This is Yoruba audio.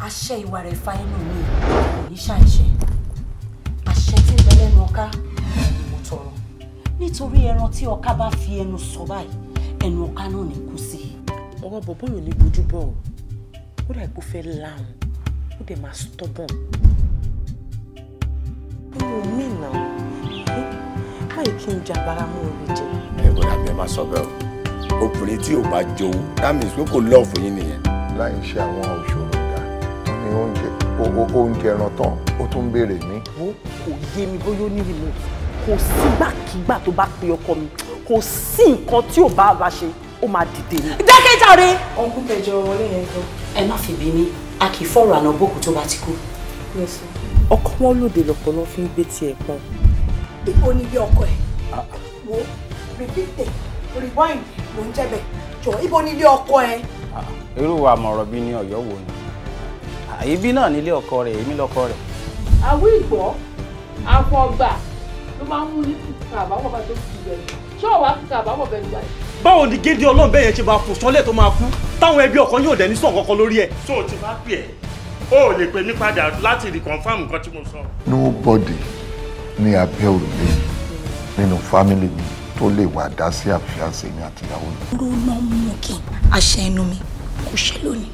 àṣẹ ìwà rẹ̀ fa inú mi kò ní ṣàìṣe àṣẹ tí ń bẹ lẹ́nu ọká mo tọrọ nítorí ẹran tí ọká bá fi ẹnu sọ báyìí ẹnu ọká náà ní kú sí. ọwọ́ bọ̀bọ́ yóò ní gbójú bọ̀ ó dà ipò fẹ́ láwọn ó dẹ̀ máa stubborn. nínú mi náà báyìí kí n jàbára mú orí jẹ. ẹ kò dàbí ẹ máa sọ bẹ́ẹ̀ o obìnrin tí ò bá jowú that means pé kò lọ́ọ̀ fún yín nìyẹn. láì ṣe àwọn òṣòro ìdá tó ní oúnjẹ ẹran tán ó tún béèrè ní. wo kò yé mi bóyá ó ní remote kò sígbàkigbà tó bá pe ọkọ mi kò sí nǹkan tí ò bá bá ṣe ó máa dìde ni. dákẹ́jàre. ọkùn kẹjọ wọlé yẹn gan. ẹ má fi bí mi a kì í fọ̀rọ̀ àná bòkú tó bá ti kú. ọkọ wọn lòdì lọ́pọ̀lọ́ fi ń gbé tiẹ̀ pọn. ibo ni ilé ọkọ ẹ wo repeat rewind ló ń jẹ́ bẹ́ẹ̀ jọ ibo ni ilé ọkọ ẹ. irú àmọ̀ràn bíi ní ọ̀yọ́ wo ni ibi náà nílé ọkọ rẹ̀ èmi lọ́kọ rẹ̀. àwí ìgbọ́ àfọ̀gbà ló máa ń mú ní kíkà àbáwọ̀ bá tó kù bẹ̀rẹ̀ ṣé ọ̀wá kíkà àbáwọ̀ bẹ̀rẹ̀ báyìí. báwo ni gédé ọlọ́run bẹ́ẹ̀ yẹn ṣe máa fò sánlẹ̀ tó máa kú táwọn ẹbí ọkọ yóò dẹ̀ ní sàn kankan lórí ẹ̀. tó o ti bá pè ẹ́ o ò lè pè mí padà láti reconfirm nǹkan tí mo sọ. nobody ní abẹ́ òrùlé nínú fámìlì mi tó lè wá dá sí àfíàsí mi àtìyàwó mi. oró náà mú kí àṣẹ ẹnu mi kò ṣe lónìí.